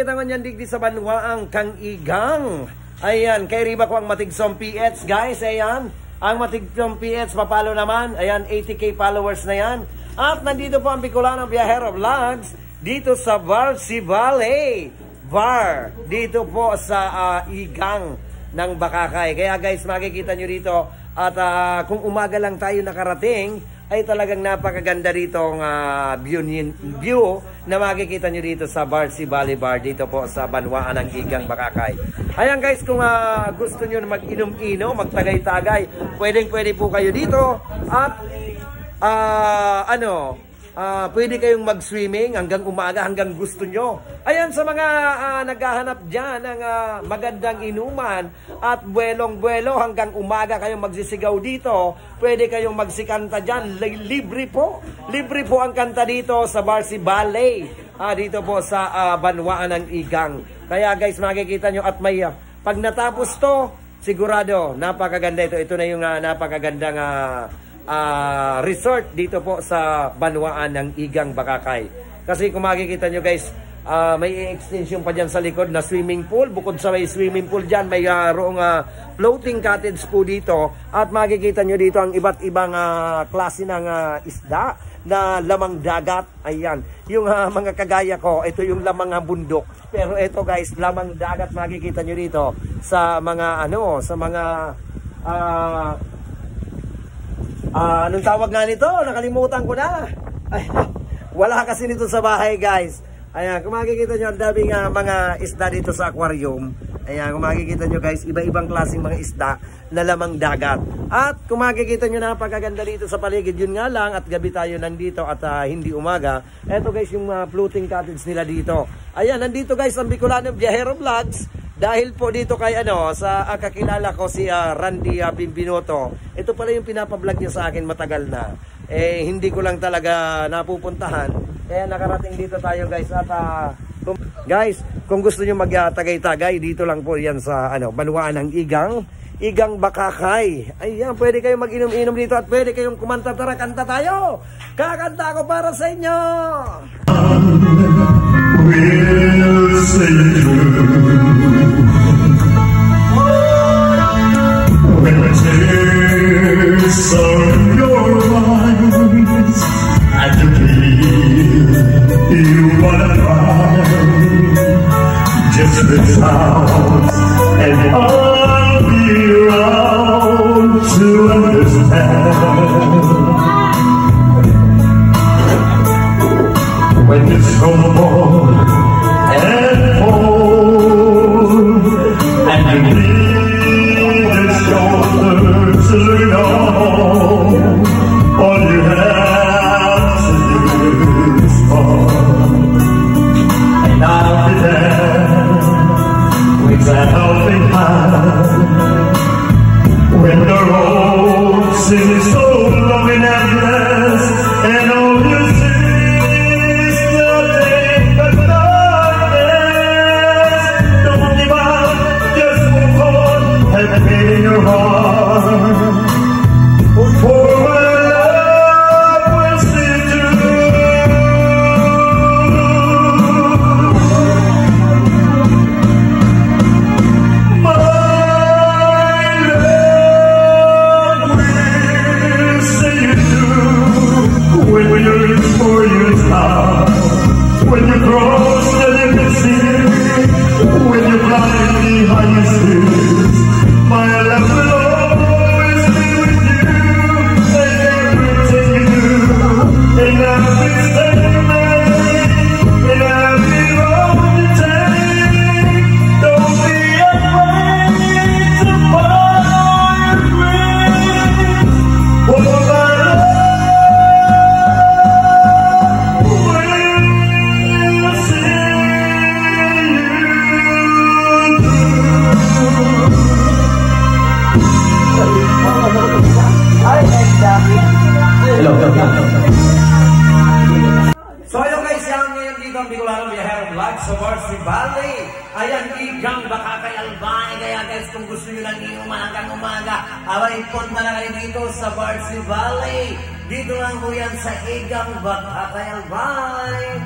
Kita nga niyan digdi sa banwaang kang igang. Ayan, kay riba ko ang Matigsom PH, guys. Ayan, ang Matigsom PH papalo naman. Ayan, 80k followers na yan. At nandito po ang Bicolano Viajero Vlogs dito sa Barsi Valley Bar. Dito po sa igang ng Bakakay. Kaya guys, makikita nyo dito. At kung umaga lang tayo nakarating, ay talagang napakaganda rito ang view na makikita nyo dito sa Barsi Valley Bar dito po sa Banwaan ng Igang Bakakay. Ayan guys, kung gusto nyo na mag-inom-inom, magtagay-tagay, pwedeng-pwede po kayo dito. At pwede kayong mag-swimming hanggang umaga, hanggang gusto nyo. Ayan, sa mga naghahanap dyan ng magandang inuman at buwelong-buwelo hanggang umaga kayong magsisigaw dito, pwede kayong magsikanta dyan. Libre po. Libre po ang kanta dito sa Barsi Valley. Dito po sa Banwaan ng Igang. Kaya guys, makikita nyo at may pag natapos to, sigurado, napakaganda ito. Ito na yung napakagandang resort dito po sa Banwaan ng Igang Bakakay. Kasi kung makikita nyo guys, may extension pa dyan sa likod na swimming pool. Bukod sa may swimming pool dyan, may roong floating cottage po dito. At makikita nyo dito ang iba't ibang klase ng isda na lamang dagat. Ayan, yung mga kagaya ko, ito yung lamang bundok. Pero ito guys, lamang dagat, makikita nyo dito sa mga sa mga anong tawag nga nito? Nakalimutan ko na. Ay, wala kasi nito sa bahay guys. Ayan, kung makikita nyo, ang daming mga isda dito sa aquarium. Ayan, kung makikita nyo guys, iba-ibang klaseng mga isda na lamang dagat. At kung makikita nyo, napakaganda dito sa paligid. Yun nga lang, at gabi tayo nandito at hindi umaga. Eto guys, yung floating cottage nila dito. Ayan, nandito guys ang Bicolano Viajero Vlogs. Dahil po dito kay sa kakilala ko si Randy Bimbinoto. Ito pala yung pinapablog niya sa akin matagal na. Hindi ko lang talaga napupuntahan. Kaya nakarating dito tayo guys. At guys, kung gusto niyo magtagay-tagay, dito lang po yan sa Banwaan ng Igang Bakakay. Ayan, pwede kayong mag-inom-inom dito at pwede kayong kumanta. Tara, kanta tayo. Kakanta ako para sa inyo. We'll say when the tears are in your eyes and you feel you wanna cry, just reach out and I'll be around to understand. When it's cold and cold and you need a shoulder to lean on, all you have to do is fall, and I'll be there with a helping hand. When the road seems so long and endless and all you see in your heart, for my love will see through. My sa Barsi Valley. Ayan, igang baka kay Albay. Kaya guys, kung gusto nyo lang inuman hanggang umaga, abay, punta na kayo dito sa Barsi Valley. Dito lang po yan sa igang baka kay Albay.